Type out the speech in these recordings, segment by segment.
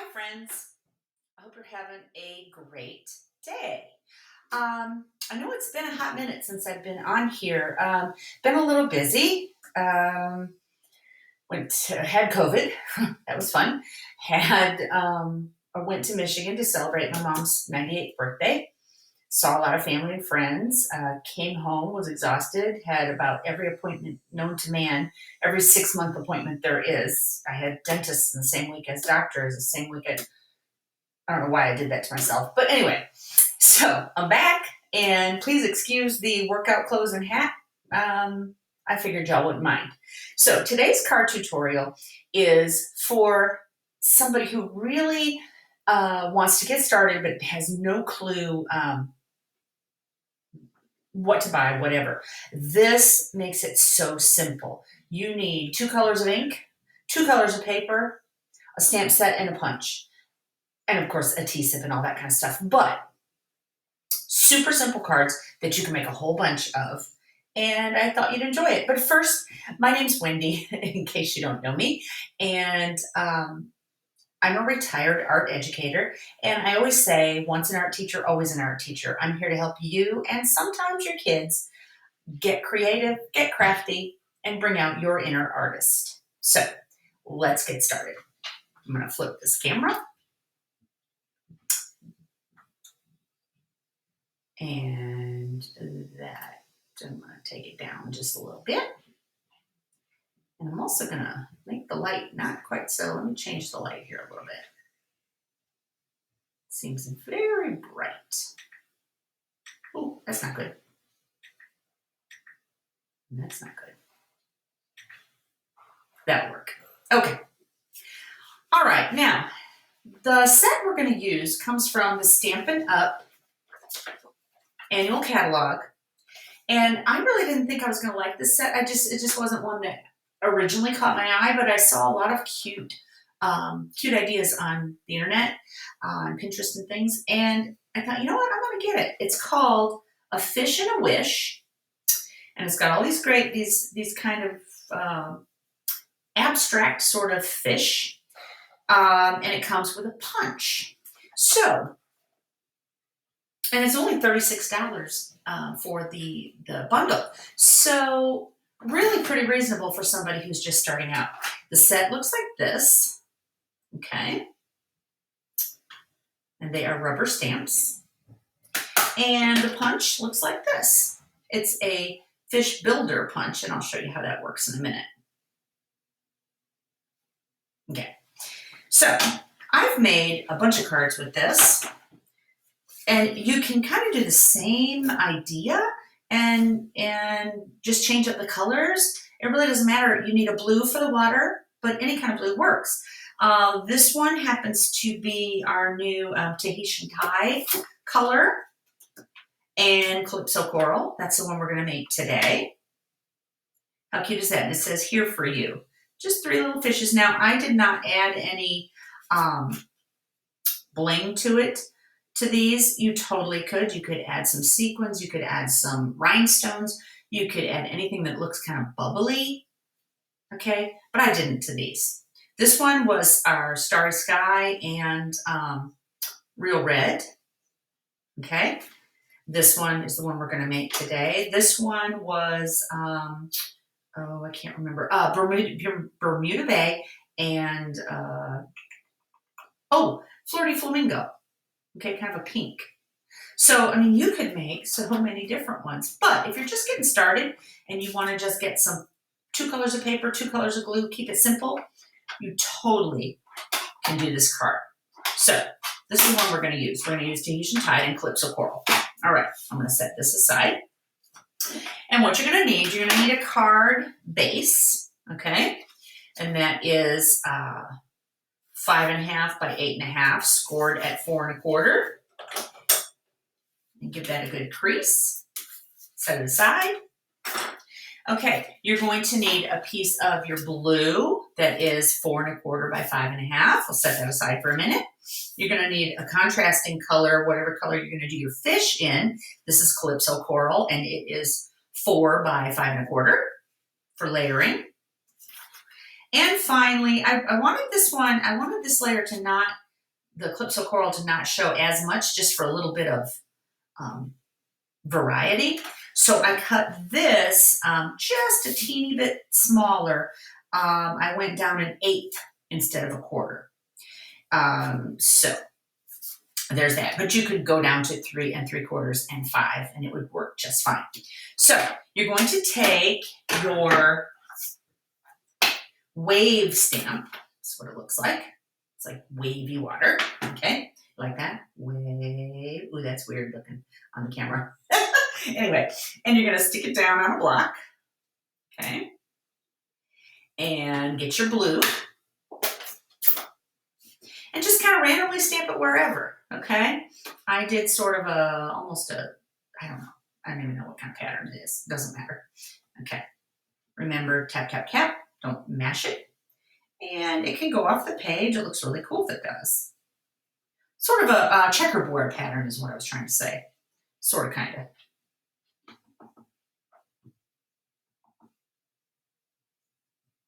Hi, friends. I hope you're having a great day. I know it's been a hot minute since I've been on here. Been a little busy. Had COVID. That was fun. I went to Michigan to celebrate my mom's 98th birthday. Saw a lot of family and friends. Came home, was exhausted. Had about every appointment known to man. Every 6-month appointment there is. I had dentists in the same week as doctors, the same week as I don't know why I did that to myself. But anyway, so I'm back, and please excuse the workout clothes and hat. I figured y'all wouldn't mind. So today's card tutorial is for somebody who really wants to get started but has no clue what to buy, whatever. This makes it so simple. You need 2 colors of ink, 2 colors of paper, a stamp set, and a punch. And of course, adhesive and all that kind of stuff. But super simple cards that you can make a whole bunch of. And I thought you'd enjoy it. But first, my name's Wendy, in case you don't know me. And I'm a retired art educator. And I always say, once an art teacher, always an art teacher. I'm here to help you and sometimes your kids get creative, get crafty, and bring out your inner artist. So let's get started. I'm going to flip this camera. And that, I'm going to take it down just a little bit. And I'm also going to make the light not quite so. Let me change the light here a little bit. It seems very bright. Oh, that's not good. That's not good. That'll work. Okay. All right. Now, the set we're going to use comes from the Stampin Up annual catalog. And I really didn't think I was going to like this set. It just wasn't one that originally caught my eye, but I saw a lot of cute ideas on the internet, on Pinterest and things. And I thought, you know what? I'm going to get it. It's called A Fish and a Wish. And it's got all these great, these kind of abstract sort of fish. And it comes with a punch. So, and it's only $36 for the bundle. So really pretty reasonable for somebody who's just starting out. The set looks like this, okay? And they are rubber stamps. And the punch looks like this. It's a fish builder punch, and I'll show you how that works in a minute. Okay, so I've made a bunch of cards with this. And you can kind of do the same idea and just change up the colors. It really doesn't matter. You need a blue for the water, but any kind of blue works. This one happens to be our new Tahitian Thai color and Calypso Coral. That's the one we're going to make today. How cute is that? And it says, here for you. Just 3 little fishes. Now, I did not add any bling to it. To these, you totally could. You could add some sequins. You could add some rhinestones. You could add anything that looks kind of bubbly. Okay, but I didn't to these. This one was our Starry Sky and Real Red. Okay, this one is the one we're going to make today. This one was, oh, I can't remember, Bermuda Bay and, oh, Flirty Flamingo. Okay, kind of a pink. So, I mean, you could make so many different ones. But if you're just getting started and you want to just get some 2 colors of paper, 2 colors of glue, keep it simple, you totally can do this card. So, this is one we're going to use. We're going to use Tahitian Tide and Calypso Coral. All right, I'm going to set this aside. And what you're going to need a card base, okay? And that is 5.5 by 8.5, scored at 4 1/4. And give that a good crease. Set it aside. Okay, you're going to need a piece of your blue that is 4 1/4 by 5.5. We'll set that aside for a minute. You're going to need a contrasting color, whatever color you're going to do your fish in. This is Calypso Coral, and it is 4 by 5 1/4 for layering. And finally, I wanted this layer to not the Calypso Coral to not show as much, just for a little bit of variety. So I cut this just a teeny bit smaller. I went down an 1/8 instead of a 1/4. So there's that. But you could go down to 3 3/4 and 5, and it would work just fine. So you're going to take your wave stamp. That's what it looks like. It's like wavy water. Okay, like that. Wave. Ooh, that's weird looking on the camera. Anyway, and you're going to stick it down on a block. Okay. And get your blue. And just kind of randomly stamp it wherever. Okay. I did sort of almost a, I don't know. I don't even know what kind of pattern it is. Doesn't matter. Okay. Remember, tap, tap, tap. Don't mash it. And it can go off the page. It looks really cool if it does. Sort of a checkerboard pattern is what I was trying to say. Sort of, kind of.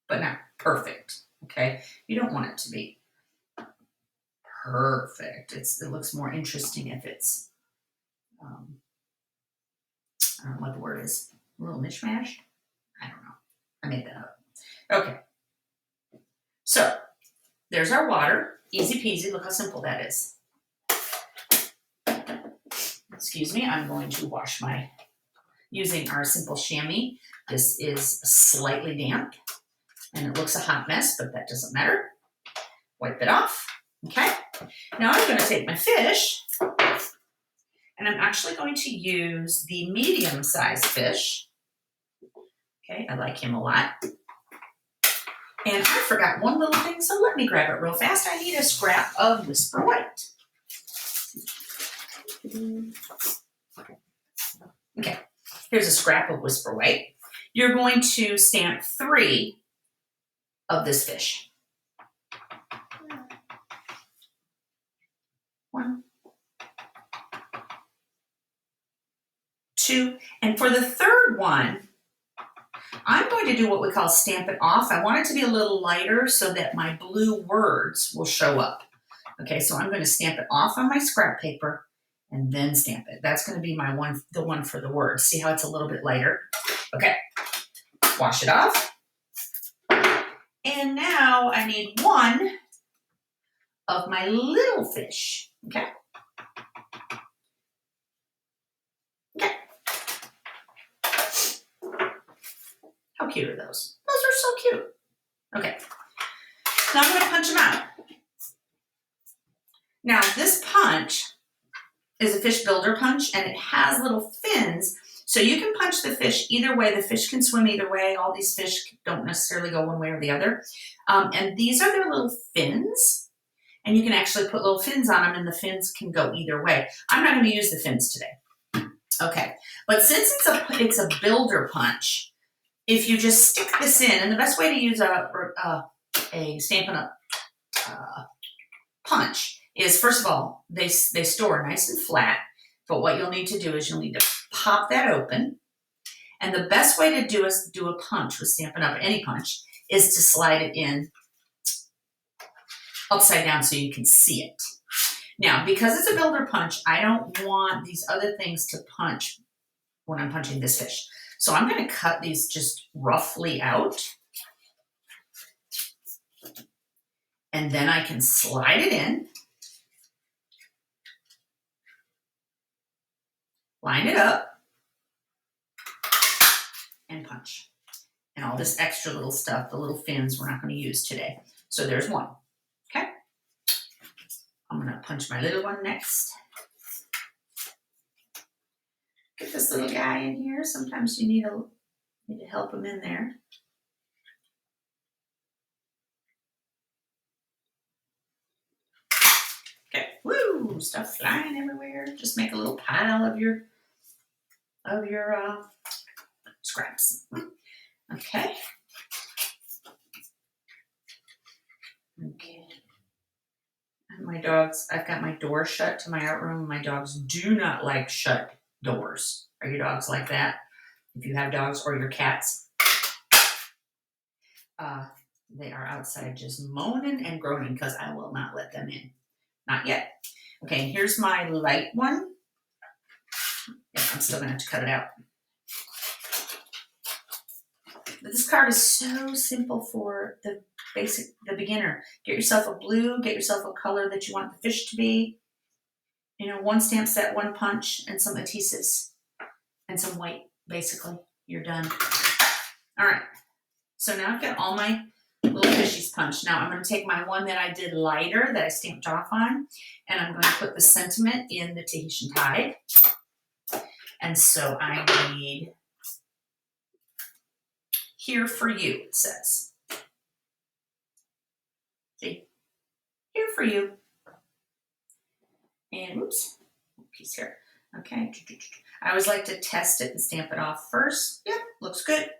But not perfect, okay? You don't want it to be perfect. It looks more interesting if it's, I don't know what the word is, a little mishmash? I don't know. I made that up. Okay. So, there's our water. Easy peasy. Look how simple that is. Excuse me, I'm going to wash using our simple chamois. This is slightly damp. And it looks a hot mess, but that doesn't matter. Wipe it off. Okay. Now I'm going to take my fish, and I'm actually going to use the medium-sized fish. Okay, I like him a lot. And I forgot one little thing, so let me grab it real fast. I need a scrap of Whisper White. Okay, here's a scrap of Whisper White. You're going to stamp 3 of this fish. 1, 2, and for the 3rd one, I'm going to do what we call stamp it off. I want it to be a little lighter so that my blue words will show up. Okay, so I'm going to stamp it off on my scrap paper and then stamp it. That's going to be the one for the words. See how it's a little bit lighter? Okay, wash it off. And now I need 1 of my little fish. Okay. Okay. How cute are those? Those are so cute. Okay. Now I'm going to punch them out. Now this punch is a fish builder punch, and it has little fins. So you can punch the fish either way. The fish can swim either way. All these fish don't necessarily go one way or the other. And these are their little fins. And you can actually put little fins on them, and the fins can go either way. I'm not going to use the fins today. Okay. But since it's a builder punch, if you just stick this in, and the best way to use a Stampin' Up punch is, first of all, they store nice and flat. But what you'll need to do is you'll need to pop that open. And the best way to do a punch with Stampin' Up, any punch, is to slide it in upside down so you can see it. Now, because it's a builder punch, I don't want these other things to punch when I'm punching this fish. So I'm going to cut these just roughly out. And then I can slide it in. Line it up. And punch. And all this extra little stuff, the little fins, we're not going to use today. So there's 1. Okay. I'm going to punch my little one next. Get this little guy in here. Sometimes you need to help him in there. Okay. Woo! Stuff flying everywhere. Just make a little pile of your scraps. Okay. Okay. And my dogs, I've got my door shut to my art room. My dogs do not like shut doors. Are your dogs like that? If you have dogs, or your cats, they are outside just moaning and groaning because I will not let them in. Not yet. Okay, here's my light one. Yeah, I'm still gonna have to cut it out. But this card is so simple for the beginner. Get yourself a blue, get yourself a color that you want the fish to be. You know, one stamp set, one punch, and some adhesives, and some white, basically. You're done. All right, so now I've got all my little fishies punched. Now I'm going to take my one that I did lighter, that I stamped off on, and I'm going to put the sentiment in the Tahitian Tide. And so I need "Here for you," it says. See? Here for you. And oops, piece here. Okay. I always like to test it and stamp it off first. Yep, looks good.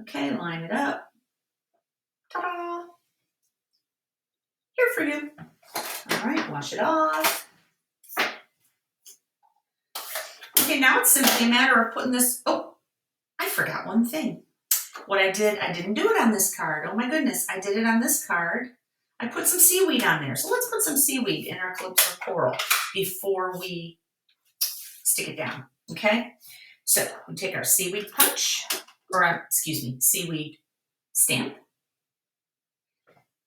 Okay, line it up. Ta-da! Here for you. All right, wash it off. Okay, now it's simply a matter of putting this, oh, I forgot one thing. What I didn't do it on this card. Oh my goodness, I did it on this card. I put some seaweed on there. So let's put some seaweed in our Calypso Coral before we stick it down, okay? So we take our seaweed punch, or excuse me, seaweed stamp.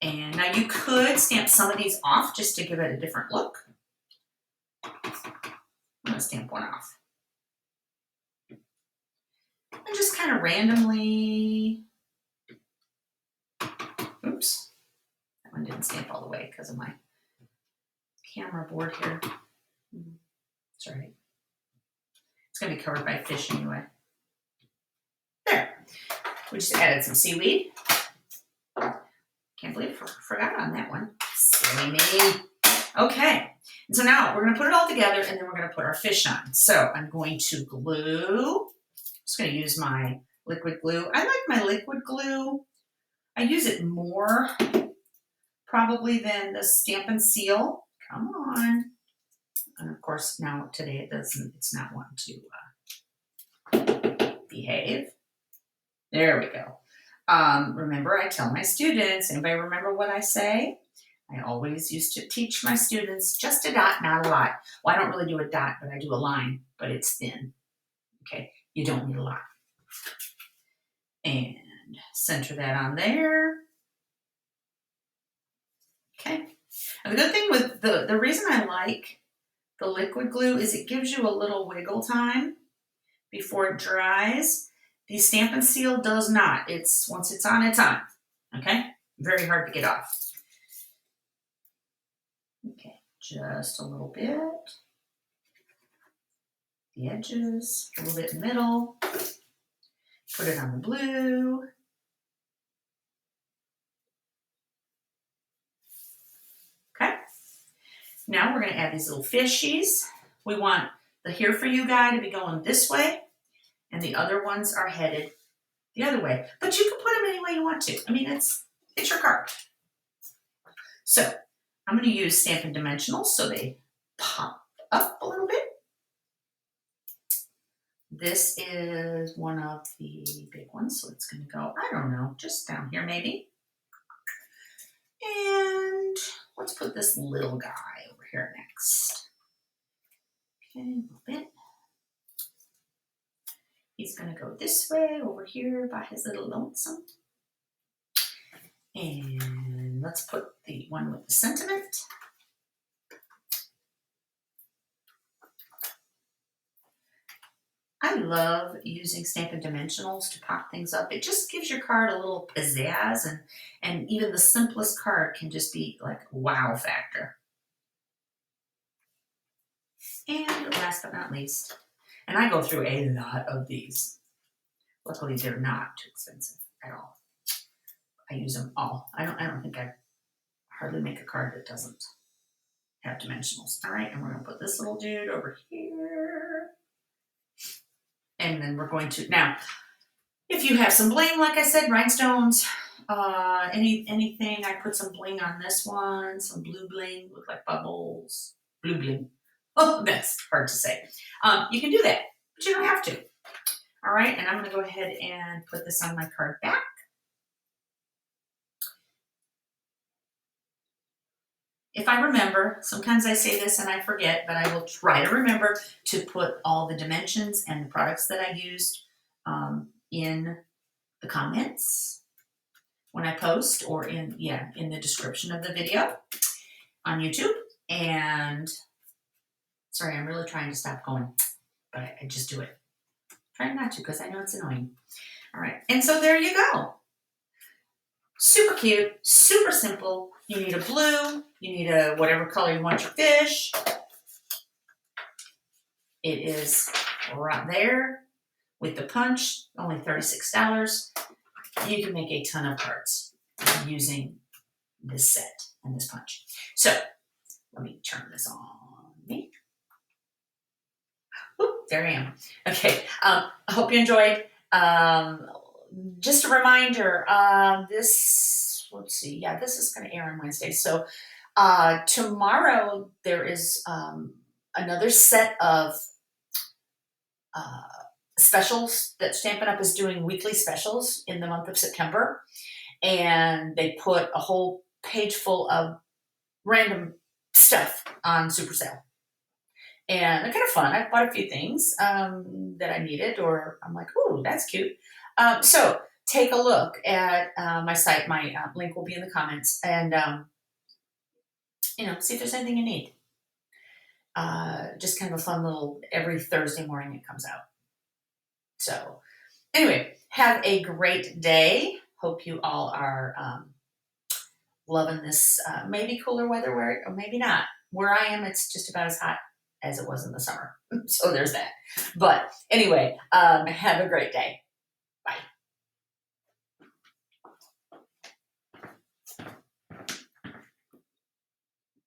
And now you could stamp some of these off just to give it a different look. I'm gonna stamp one off. And just kind of randomly, oops, that one didn't stamp all the way because of my camera board here. That's all right. It's gonna be covered by fish anyway. There, we just added some seaweed. Can't believe I forgot on that one. Silly me. Okay, and so now we're gonna put it all together and then we're gonna put our fish on. So I'm going to glue. I'm just gonna use my liquid glue. I like my liquid glue. I use it more probably than the Stampin' Seal. Come on. And of course now today it's not wanting to behave. There we go. Remember, I tell my students, anybody remember what I say? I always used to teach my students just a dot, not a lot. Well, I don't really do a dot, but I do a line, but it's thin. Okay, you don't need a lot. And center that on there. Okay. And the good thing with the reason I like the liquid glue is it gives you a little wiggle time before it dries. The Stampin' Seal does not. Once it's on, it's on. Okay? Very hard to get off. Okay, just a little bit. The edges, a little bit in the middle. Put it on the blue. Okay. Now we're going to add these little fishies. We want the "Here for You" guy to be going this way, and the other ones are headed the other way. But you can put them any way you want to. I mean, it's your card. So I'm going to use Stampin' Dimensionals so they pop up a little bit. This is one of the big ones, so it's going to go, I don't know, just down here maybe. And let's put this little guy over here next. Okay, a little bit. He's going to go this way over here by his little lonesome. And let's put the one with the sentiment. I love using Stampin' Dimensionals to pop things up. It just gives your card a little pizzazz, and even the simplest card can just be like a wow factor. And last but not least, and I go through a lot of these. Luckily, they're not too expensive at all. I use them all. I don't think I hardly make a card that doesn't have dimensionals. All right, and we're gonna put this little dude over here. And then we're going to, now, if you have some bling, like I said, rhinestones, anything, I put some bling on this one, some blue bling, look like bubbles, blue bling. Oh, that's hard to say. You can do that, but you don't have to. All right, and I'm gonna go ahead and put this on my card back. if I remember, sometimes I say this and I forget, but I will try to remember to put all the dimensions and the products that I used in the comments when I post, or in the description of the video on YouTube. And sorry, I'm really trying to stop going, but I just do it. Trying not to, because I know it's annoying. All right, and so there you go. Super cute, super simple. You need a blue, you need a whatever color you want your fish. It is right there with the punch, only $36. You can make a ton of cards using this set and this punch. So let me turn this on me. Oop, there I am. Okay, I hope you enjoyed. Just a reminder, this, let's see, this is going to air on Wednesday. So tomorrow there is another set of specials that Stampin' Up! Is doing, weekly specials in the month of September. And they put a whole page full of random stuff on super sale. And they're kind of fun. I bought a few things that I needed, or I'm like, ooh, that's cute. So take a look at my site. My link will be in the comments, and see if there's anything you need. Just kind of a fun little, every Thursday morning it comes out. So anyway, have a great day. Hope you all are loving this maybe cooler weather, or maybe not. Where I am, it's just about as hot as it was in the summer. So there's that. But anyway, have a great day.